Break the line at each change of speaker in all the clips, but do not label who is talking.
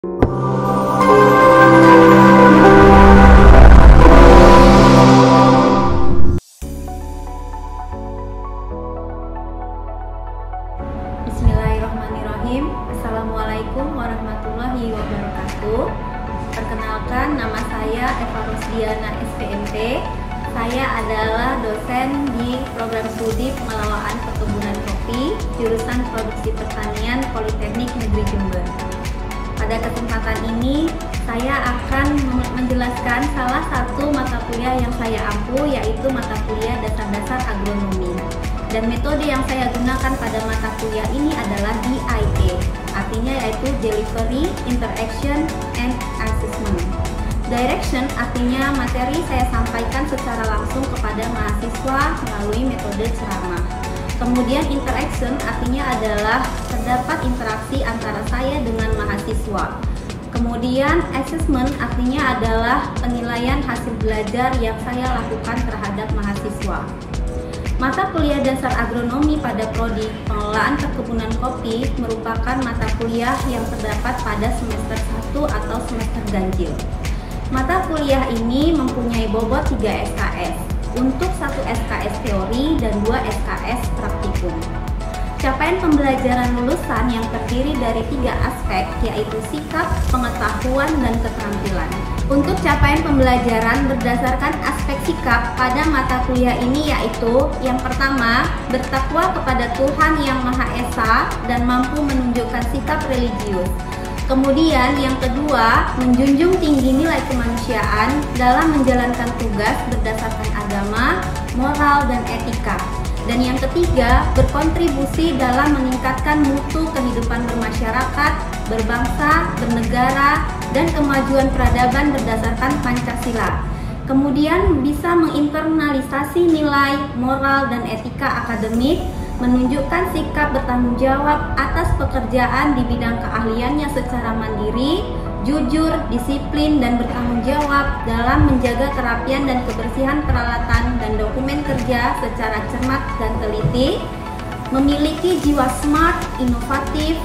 Bismillahirrahmanirrahim. Assalamualaikum warahmatullahi wabarakatuh. Perkenalkan, nama saya Eva Rosdiana SPMT. Saya adalah dosen di program studi pengelolaan perkebunan kopi, jurusan produksi pertanian Politeknik Negeri Jember. Pada kesempatan ini, saya akan menjelaskan salah satu mata kuliah yang saya ampu, yaitu mata kuliah dasar-dasar agronomi. Dan metode yang saya gunakan pada mata kuliah ini adalah DIA, artinya yaitu Delivery, Interaction, and Assessment. Direction artinya materi saya sampaikan secara langsung kepada mahasiswa melalui metode ceramah. Kemudian interaction artinya adalah terdapat interaksi antara saya dengan mahasiswa. Kemudian assessment artinya adalah penilaian hasil belajar yang saya lakukan terhadap mahasiswa. Mata kuliah dasar agronomi pada prodi pengelolaan perkebunan kopi merupakan mata kuliah yang terdapat pada semester 1 atau semester ganjil. Mata kuliah ini mempunyai bobot 3 SKS untuk 1 SKS teori dan 2 SKS praktikum. Capaian pembelajaran lulusan yang terdiri dari 3 aspek, yaitu sikap, pengetahuan, dan keterampilan. Untuk capaian pembelajaran berdasarkan aspek sikap pada mata kuliah ini yaitu yang pertama, bertakwa kepada Tuhan Yang Maha Esa dan mampu menunjukkan sikap religius. Kemudian yang kedua, menjunjung tinggi nilai kemanusiaan dalam menjalankan tugas berdasarkan agama, moral, dan etika. Dan yang ketiga, berkontribusi dalam meningkatkan mutu kehidupan bermasyarakat, berbangsa, bernegara, dan kemajuan peradaban berdasarkan Pancasila. Kemudian bisa menginternalisasi nilai, moral, dan etika akademik, menunjukkan sikap bertanggung jawab atas pekerjaan di bidang keahliannya secara mandiri, jujur, disiplin, dan bertanggung jawab dalam menjaga kerapian dan kebersihan peralatan dan dokumen kerja secara cermat dan teliti, memiliki jiwa smart, inovatif,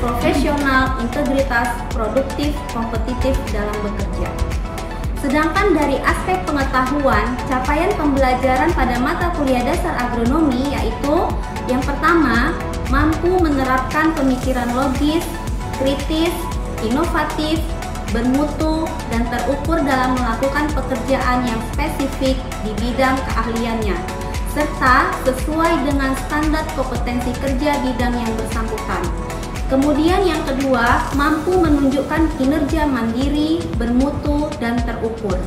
profesional, integritas, produktif, kompetitif dalam bekerja. Sedangkan dari aspek pengetahuan, capaian pembelajaran pada mata kuliah dasar agronomi yaitu yang pertama, mampu menerapkan pemikiran logis, kritis, inovatif, bermutu, dan terukur dalam melakukan pekerjaan yang spesifik di bidang keahliannya, serta sesuai dengan standar kompetensi kerja bidang yang bersangkutan. Kemudian yang kedua, mampu menunjukkan kinerja mandiri, bermutu, dan terukur.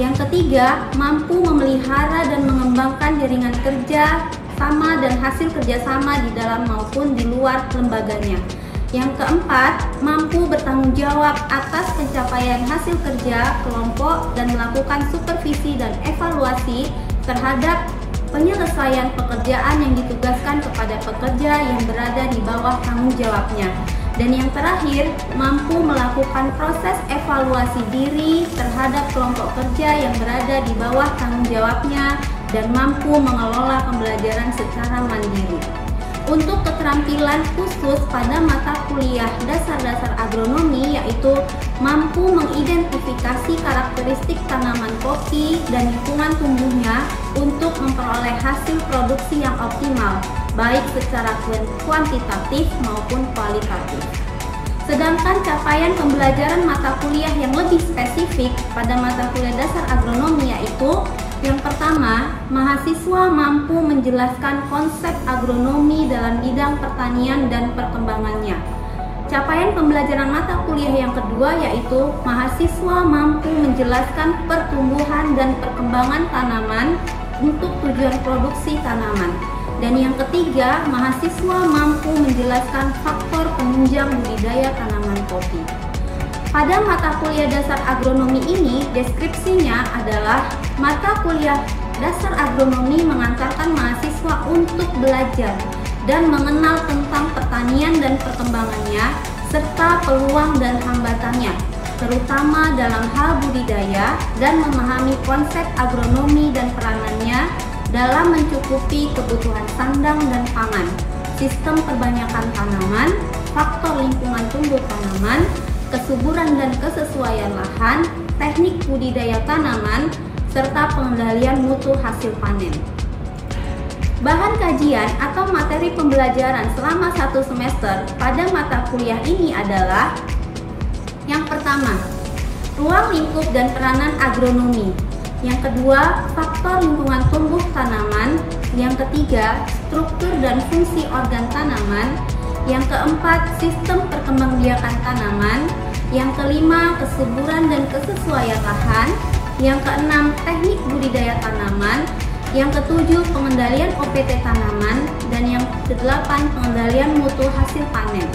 Yang ketiga, mampu memelihara dan mengembangkan jaringan kerja sama dan hasil kerjasama di dalam maupun di luar lembaganya. Yang keempat, mampu bertanggung jawab atas pencapaian hasil kerja kelompok dan melakukan supervisi dan evaluasi terhadap penyelesaian pekerjaan yang ditugaskan kepada pekerja yang berada di bawah tanggung jawabnya. Dan yang terakhir, mampu melakukan proses evaluasi diri terhadap kelompok kerja yang berada di bawah tanggung jawabnya dan mampu mengelola pembelajaran secara mandiri. Untuk keterampilan khusus pada mata kuliah dasar-dasar agronomi yaitu mampu mengidentifikasi karakteristik tanaman kopi dan lingkungan tumbuhnya untuk memperoleh hasil produksi yang optimal, baik secara kuantitatif maupun kualitatif. Sedangkan capaian pembelajaran mata kuliah yang lebih spesifik pada mata kuliah dasar agronomi yaitu yang pertama, mahasiswa mampu menjelaskan konsep agronomi dalam bidang pertanian dan perkembangannya. Capaian pembelajaran mata kuliah yang kedua yaitu mahasiswa mampu menjelaskan pertumbuhan dan perkembangan tanaman untuk tujuan produksi tanaman. Dan yang ketiga, mahasiswa mampu menjelaskan faktor penunjang budidaya tanaman kopi. Pada mata kuliah dasar agronomi ini, deskripsinya adalah mata kuliah dasar agronomi mengantarkan mahasiswa untuk belajar dan mengenal tentang pertanian dan perkembangannya, serta peluang dan hambatannya, terutama dalam hal budidaya, dan memahami konsep agronomi dan peranannya dalam mencukupi kebutuhan sandang dan pangan, sistem perbanyakan tanaman, faktor lingkungan tumbuh tanaman, kesuburan dan kesesuaian lahan, teknik budidaya tanaman, serta pengendalian mutu hasil panen. Bahan kajian atau materi pembelajaran selama 1 semester pada mata kuliah ini adalah: yang pertama, ruang lingkup dan peranan agronomi. Yang kedua, faktor lingkungan tumbuh tanaman. Yang ketiga, struktur dan fungsi organ tanaman. Yang keempat, sistem perkembangbiakan tanaman. Yang kelima, kesuburan dan kesesuaian lahan. Yang keenam, teknik budidaya tanaman. Yang ketujuh, pengendalian OPT tanaman. Dan yang kedelapan, pengendalian mutu hasil panen.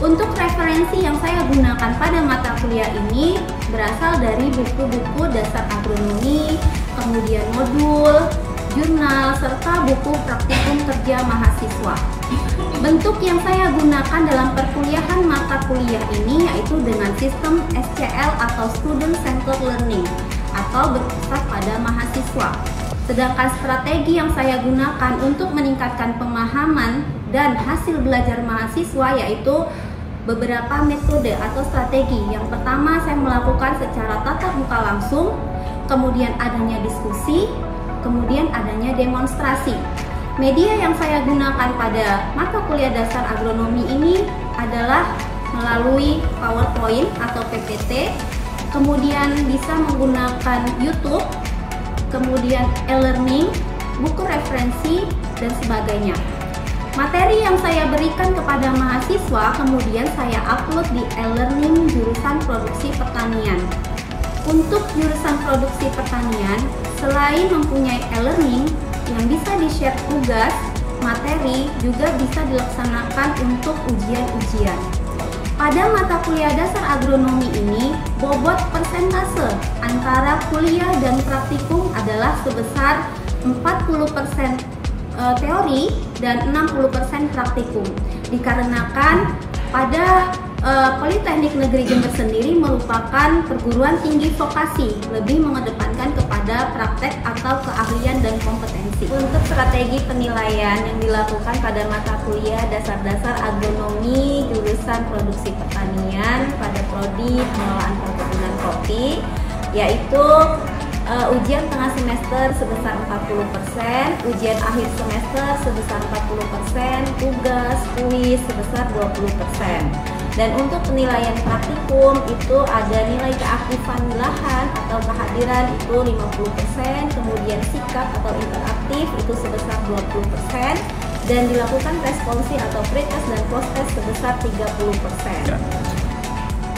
Untuk referensi yang saya gunakan pada mata kuliah ini berasal dari buku-buku dasar agronomi, kemudian modul, jurnal, serta buku praktikum kerja mahasiswa. Bentuk yang saya gunakan dalam perkuliahan mata kuliah ini yaitu dengan sistem SCL atau Student Centered Learning atau berpusat pada mahasiswa. Sedangkan strategi yang saya gunakan untuk meningkatkan pemahaman dan hasil belajar mahasiswa yaitu beberapa metode atau strategi. Yang pertama, saya melakukan secara tatap muka langsung, kemudian adanya diskusi, kemudian adanya demonstrasi. Media yang saya gunakan pada mata kuliah dasar agronomi ini adalah melalui PowerPoint atau PPT, kemudian bisa menggunakan YouTube, kemudian e-learning, buku referensi, dan sebagainya. Materi yang saya berikan kepada mahasiswa kemudian saya upload di e-learning jurusan produksi pertanian. Untuk jurusan produksi pertanian, selain mempunyai e-learning yang bisa di-share tugas, materi juga bisa dilaksanakan untuk ujian-ujian. Pada mata kuliah dasar agronomi ini, bobot persentase antara kuliah dan praktikum adalah sebesar 40% teori dan 60% praktikum. Dikarenakan pada Politeknik Negeri Jember sendiri merupakan perguruan tinggi vokasi, lebih mengedepankan kepada praktek atau keahlian dan kompetensi. Untuk strategi penilaian yang dilakukan pada mata kuliah dasar-dasar agronomi jurusan produksi pertanian pada prodi pengelolaan perkebunan kopi, yaitu ujian tengah semester sebesar 40%, ujian akhir semester sebesar 40%, tugas, kuis sebesar 20%. Dan untuk penilaian praktikum itu ada nilai keaktifan lahan atau kehadiran itu 50%, kemudian sikap atau interaktif itu sebesar 20%, dan dilakukan responsi atau pretest dan post-test sebesar 30%.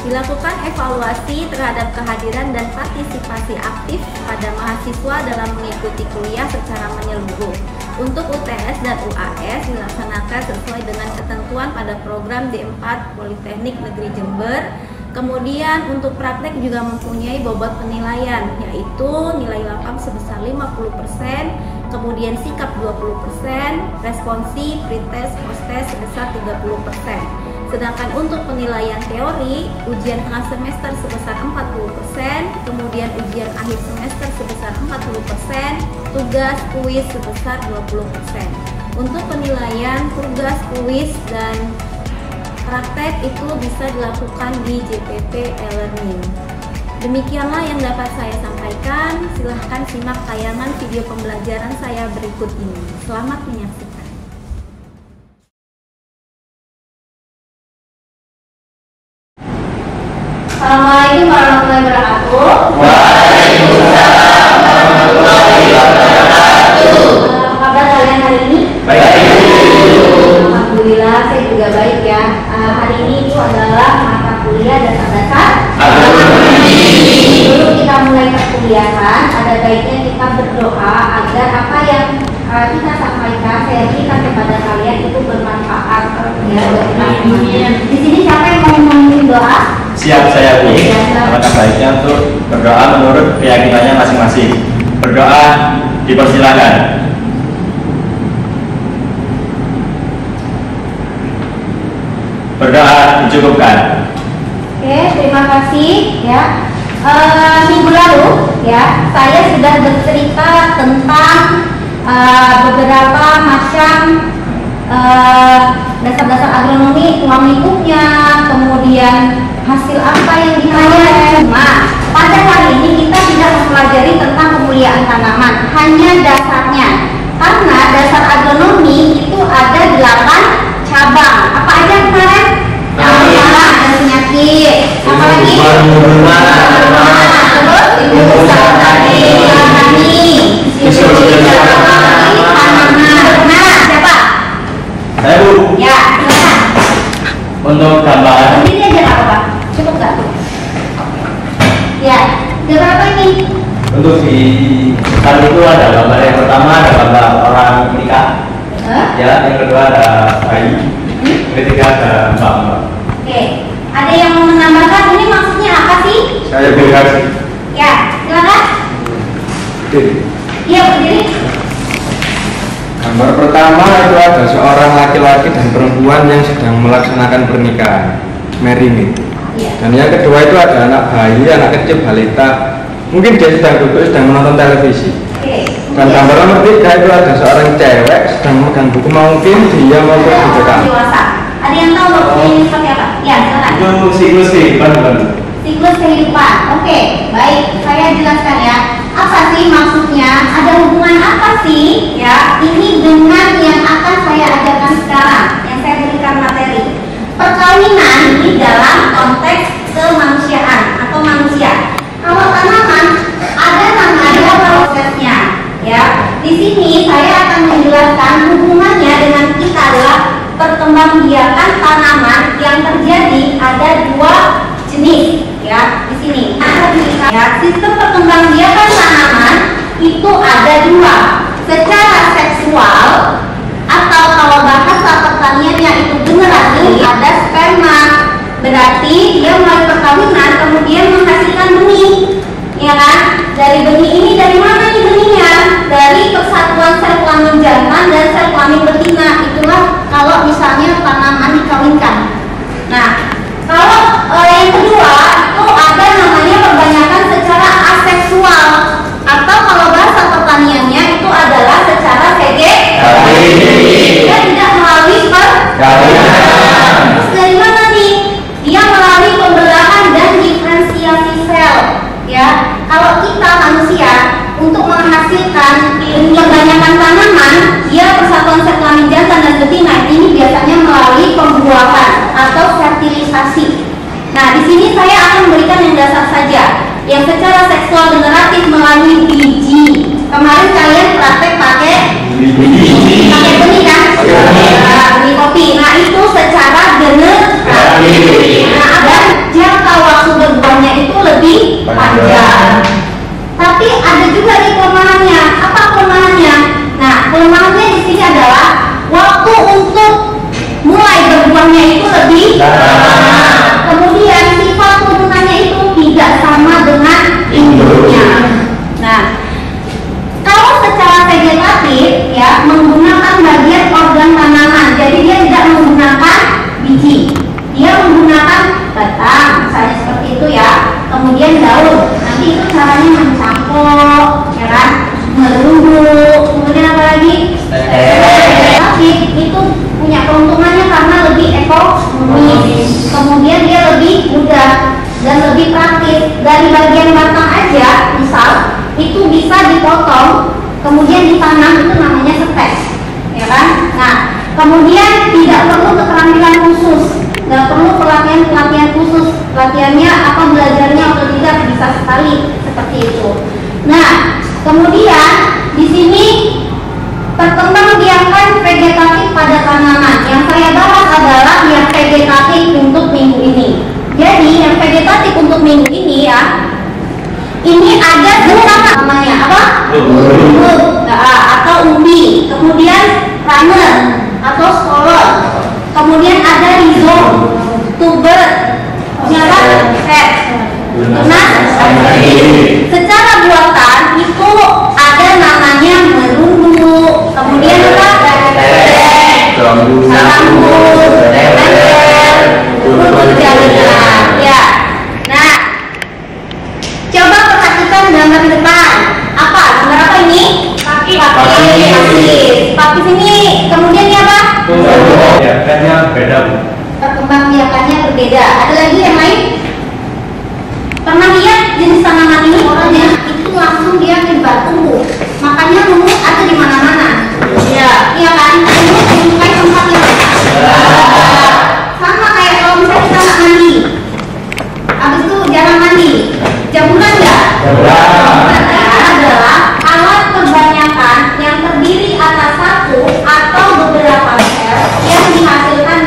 Dilakukan evaluasi terhadap kehadiran dan partisipasi aktif pada mahasiswa dalam mengikuti kuliah secara menyeluruh. Untuk UTS dan UAS dilaksanakan sesuai dengan ketentuan pada program D4 Politeknik Negeri Jember. Kemudian untuk praktek juga mempunyai bobot penilaian, yaitu nilai lapang sebesar 50%, kemudian sikap 20%, responsi, pretest, post-test sebesar 30%. Sedangkan untuk penilaian teori, ujian tengah semester sebesar 40%, kemudian ujian akhir semester sebesar 40%, tugas, kuis sebesar 20%. Untuk penilaian tugas, kuis, dan praktek itu bisa dilakukan di JPP e-learning. Demikianlah yang dapat saya sampaikan. Silahkan simak tayangan video pembelajaran saya berikut ini. Selamat menyaksikan. Assalamualaikum warahmatullahi wabarakatuh.
Waalaikumsalam warahmatullahi wabarakatuh.
Apa kabar kalian hari ini?
Baik.
Alhamdulillah, saya juga baik ya. Hari ini itu adalah mata kuliah dasar-dasar
agronomi.
Sebelum kita mulai perkuliahan, ada baiknya kita berdoa agar apa yang kita sampaikan, saya berikan kepada kalian itu bermanfaat ya buat kita semuanya. Di sini siapa yang mau memimpin doa?
Siap saya Bu. Maka baiknya untuk berdoa menurut keyakinannya masing-masing. Berdoa dipersilakan. Berdoa dicukupkan.
Oke, terima kasih ya. Minggu lalu ya saya sudah bercerita tentang beberapa macam dasar-dasar agronomi, uang lingkupnya, kemudian hasil apa yang dipanen. Cuma pada hari ini kita tidak mempelajari tentang kemuliaan tanaman, hanya dasarnya. Karena dasar agronomi itu ada 8 cabang. Apa aja kemarin? Ada penyakit, apa lagi? Terus tanaman. Nah, siapa?
Saya Bu.
Ya, silakan.
Untuk gambaran.
Sendiri aja nggak apa-apa. Cukup nggak? Ya, gambar apa ini?
Untuk di depan itu ada gambar yang pertama ada gambar orang nikah. Ya, yang kedua ada bayi. Yang ketiga ada mbak-mbak.
Oke, ada yang mau menambahkan ini maksudnya apa sih?
Saya berdiri.
Ya, silakan. Iya, berdiri.
Gambar pertama itu ada seorang laki-laki dan perempuan yang sedang melaksanakan pernikahan, married.
Iya.
Dan yang kedua itu ada anak bayi, anak kecil balita. Mungkin dia sedang duduk, sedang menonton televisi.
Oke.
Dan gambar nomor 3 itu ada seorang cewek sedang memegang buku, mungkin dia mau
Ada orang
berbuka.
dewasa. Ada yang tahu waktu ini seperti apa? Ya, silakan.
Itu siklus kehidupan bukan?
Siklus kehidupan. Oke, baik. Saya jelaskan ya. Apa sih maksudnya? Ada hubungan apa sih? Ya, ini dengan yang akan saya ajarkan sekarang, yang saya berikan materi. Perkawinan ini dalam konteks kemanusiaan atau manusia. Kalau tanaman ada prosesnya. Ya, di sini saya akan menjelaskan hubungannya dengan kita adalah perkembangbiakan tanaman yang terjadi ada 2 jenis. Ya, di sini ya, sistem perkembangbiakan tanaman itu ada 2, secara seksual atau kalau bahasa pertaniannya itu generasi, ada sperma, berarti dia melalui perkawinan kemudian menghasilkan benih, ya kan? Dari benih ini dari mana nih benihnya? Dari persatuan sel kelamin jantan dan sel kelamin betina. Itulah kalau misalnya tanaman dikawinkan. Nah, kalau yang kedua itu ada namanya perbanyakan secara aseksual atau kalau bahasa pertaniannya itu adalah secara vegetatif. Dia tidak melalui perkawinan. Terus dari mana nih? Dia melalui pembelahan dan diferensiasi sel. Ya, kalau kita manusia untuk menghasilkan kebanyakan tanaman, dia persatuan sel kelamin jantan dan betina ini biasanya melalui pembuahan atau fertilisasi. Nah, di sini saya akan memberikan yang dasar saja, yang secara seksual generatif melalui biji. Kemarin kalian praktek pakai benih kan? Benih kopi. Nah, itu secara generatif. Nah, dan jangka waktu berbuahnya itu lebih panjang. Tapi ada juga nih kelemahannya. Apa kelemahannya? Nah, kelemahannya di sini adalah waktu untuk mulai berbuahnya itu lebih lama. Kemudian sifat turunannya itu tidak sama dengan induknya. Nah, kalau secara vegetatif ya menggunakan bagian organ tanaman, jadi dia tidak menggunakan biji, dia menggunakan batang, misalnya seperti itu ya. Kemudian daun, nanti itu caranya mencangkok, ya kan, merunduk, kemudian apa lagi? Vegetatif itu punya keuntungannya karena lebih ekonomis, kemudian dia lebih mudah dan lebih praktis. Dari bagian batang aja, misal itu bisa dipotong, kemudian ditanam, itu namanya setek, ya kan? Nah, kemudian tidak perlu keterampilan khusus, nggak perlu pelatihan khusus, pelatihannya apa belajarnya otodidak bisa sekali seperti itu. Nah, kemudian di sini perkembangbiakan vegetatif pada tanaman. Yang saya bahas adalah yang vegetatif untuk minggu ini. Jadi yang vegetatif untuk minggu ini ya, ini ada 2 namanya apa? Atau umbi, kemudian runner atau sporer, kemudian ada rhizom, tuber, apa? Head, tunas. Secara buatan itu ada namanya merunduk, kemudian apa? Rambut, ya. Nah, coba perhatikan gambar di depan. Apa? Gambar apa ini? Pakis ini. Kemudian ini apa?
biakannya beda, Bu.
Perkembangbiakannya berbeda. Ada lagi yang lain? Pernah lihat jenis tanaman ini orangnya itu langsung dia menyebar tumbuh. Makanya lumut ada di mana-mana. Iya, iya kan? Lumut menyukai tempat yang sama kayak kalau misalnya kita nggak mandi, habis itu jarang mandi, jamuran nggak? Jamuran adalah alat kebanyakan yang terdiri atas satu atau beberapa sel yang dihasilkan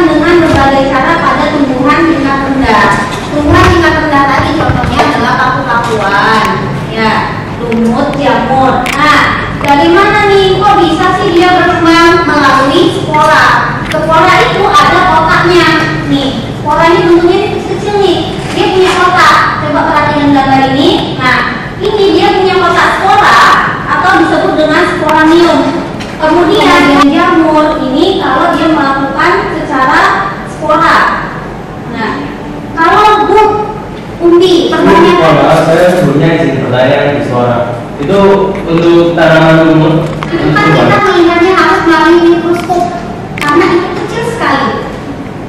dengan berbagai cara pada tumbuhan tingkat rendah. Tumbuhan tingkat rendah tadi contohnya adalah paku-pakuan, ya, lumut, jamur. Nah, dari mana nih? Kok bisa sih dia berkembang? Melalui spora. Spora itu ada kotaknya. Nih, spora ini bentuknya kecil nih. Dia punya kotak. Coba perhatikan gambar ini. Nah, ini dia punya kotak spora atau disebut dengan sporanium. Kemudian jamur ini kalau dia melakukan secara spora. Nah, kalau Bu Umbi pertanyaan
saya sebelumnya izin pertanyaan di suara itu untuk tanaman lumut.
Itu kan kita melihatnya harus melalui mikroskop karena itu kecil sekali.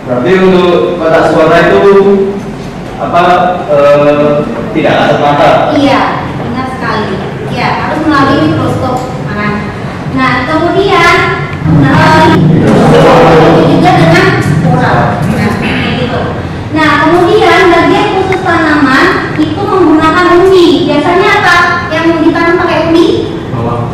Berarti untuk kotak suara itu apa tidak kasat mata?
Iya, benar sekali. Ya, harus melalui mikroskop. Nah, kemudian juga dengan spora. Nah, gitu. Nah, kemudian bagian khusus tanaman itu menggunakan umbi. Biasanya apa yang ditanam pakai umbi?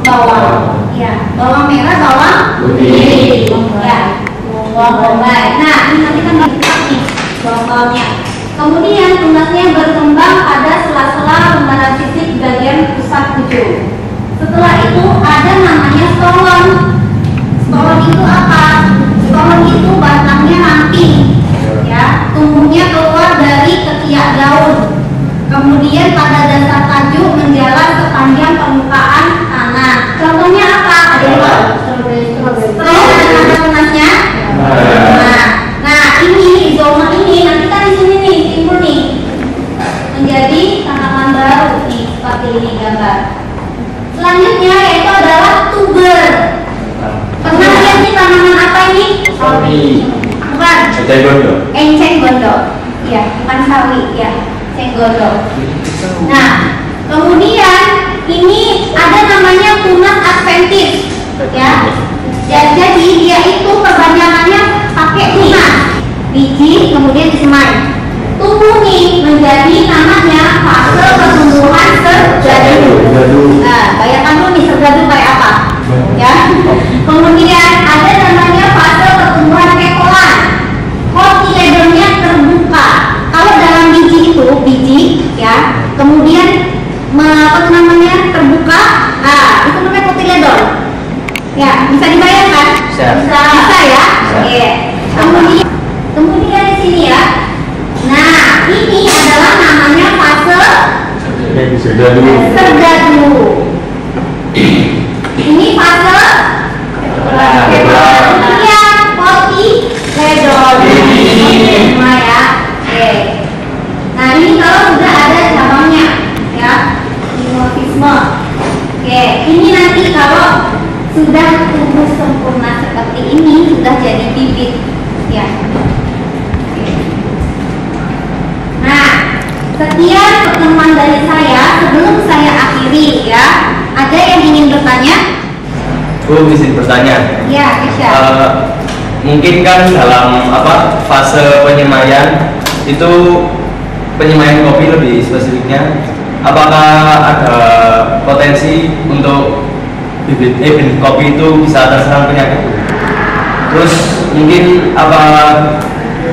Bawang. Ya, bawang merah, bawang putih. Ya, bawang bombay. Nah, ini nanti kan dibuka nih bawang-bawangnya. Kemudian tunasnya berkembang pada sela-sela lembaran fisik bagian pusat hujung. Setelah itu ada namanya stolon. Stolon itu apa? Stolon itu batangnya ramping, ya, tumbuhnya keluar dari ketiak daun. Kemudian pada dasar tajuk menjalar sepanjang permukaan tanah. Contohnya apa? Ada yang tahu? Stroberi. Ada tunasnya? Nah, ini rizoma ini nanti kan di sini nih timbul nih menjadi tanaman baru nih seperti ini gambar. Selanjutnya yaitu adalah tuber. Pernah lihat nih tanaman apa ini?
Sawi.
Bukan.
Enceng gondok.
Enceng gondok. Ya, bukan sawi, ya. Enceng gondok. Nah, kemudian ini ada namanya tunas adventis, ya. Jadi dia itu kebanyakannya pakai tunas, biji kemudian disemai. Tumbuh nih menjadi namanya fase pertumbuhan sergadu. Nah, bayangkan dulu nih sergadu kayak apa, ya. Kemudian ada namanya fase pertumbuhan kekolan. Kotiledonnya terbuka. Kalau dalam biji itu biji, ya, kemudian apa namanya terbuka. Nah, itu namanya kotiledon. Ya, bisa dibayangkan? Bisa ya. Oke. Kemudian di sini ya. Nah, ini adalah namanya fase sergadu. Ini fase kemudian kotiledon. Semua ya. Oke. Nah, ini kalau sudah ada cabangnya, ya, dimorfisme. Oke, ini nanti kalau sudah tumbuh sempurna seperti ini sudah jadi bibit, ya. Nah, sekian pertemuan dari saya. Sebelum saya akhiri, ya, ada yang ingin bertanya?
Bu, izin bertanya.
Ya, Kesha.
Mungkin kan dalam apa fase penyemaian itu penyemaian kopi lebih spesifiknya, apakah ada potensi untuk bibit kopi itu bisa terserang penyakit? Terus mungkin apa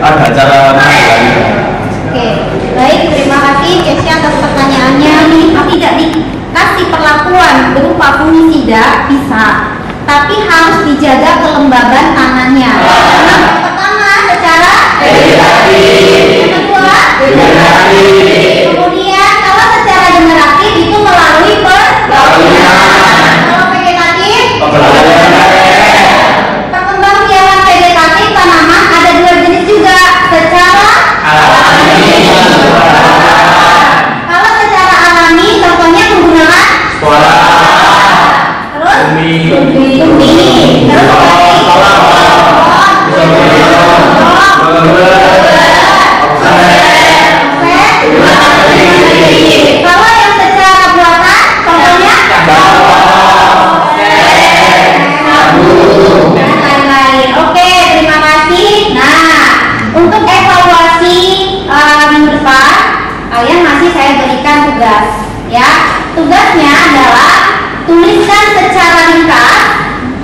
ada cara menangani?
Oke, baik, terima kasih Kesha atas pertanyaannya. Tidak dikasih perlakuan berupa fungisida bisa, tapi harus dijaga kelembaban tanahnya. Yang pertama secara vegetatif, yang kedua vegetatif. Kemudian kalau secara generatif itu melalui perkawinan. Kalau vegetatif, perkembangbiakan vegetatif tanaman ada dua jenis juga, secara alami. Kalau secara alami contohnya menggunakan spora. Terus umbi. kalian masih saya berikan tugas. Ya, tugasnya adalah tuliskan secara ringkas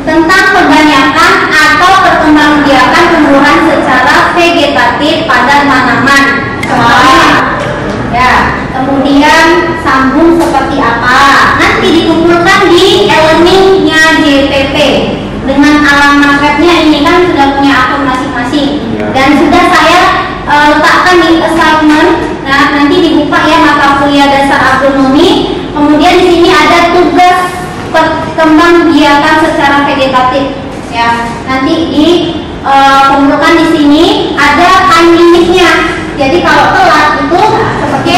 tentang kebanyakan atau perkembangbiakan tumbuhan secara vegetatif pada tanaman. Ya, kemudian sambung seperti apa? Nanti dikumpulkan di e-learning-nya JPP dengan alamat webnya ini kan sudah punya akun masing-masing dan sudah saya letakkan di assignment. Nah, nanti dibuka ya mata kuliah dasar agronomi. Kemudian di sini ada tugas perkembangbiakan secara vegetatif. Ya, nanti dikumpulkan di sini ada time limitnya. Jadi kalau telat itu seperti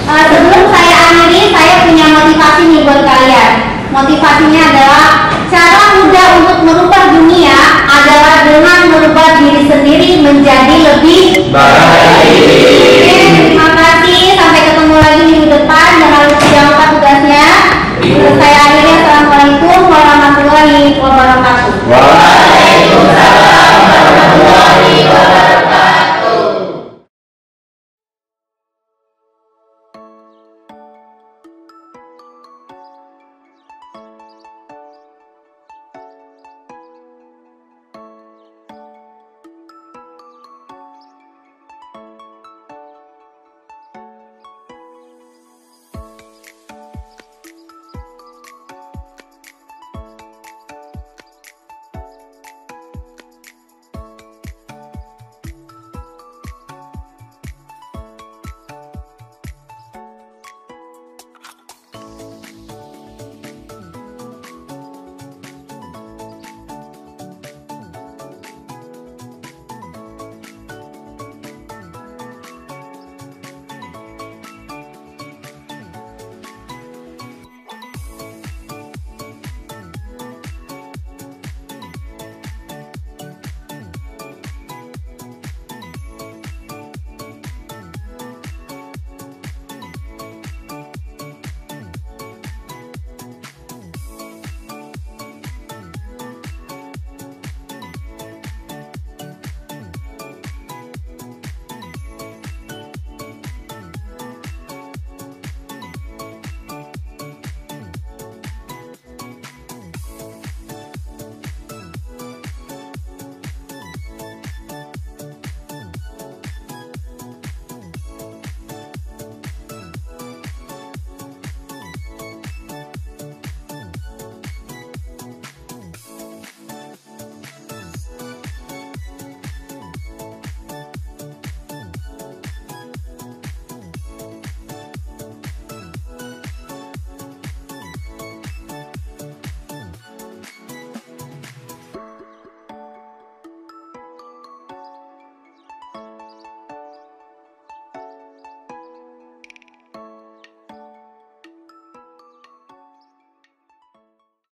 sebelum saya akhiri, saya punya motivasi nih buat kalian. Motivasinya adalah cara mudah untuk merubah dunia adalah dengan merubah diri sendiri menjadi lebih baik.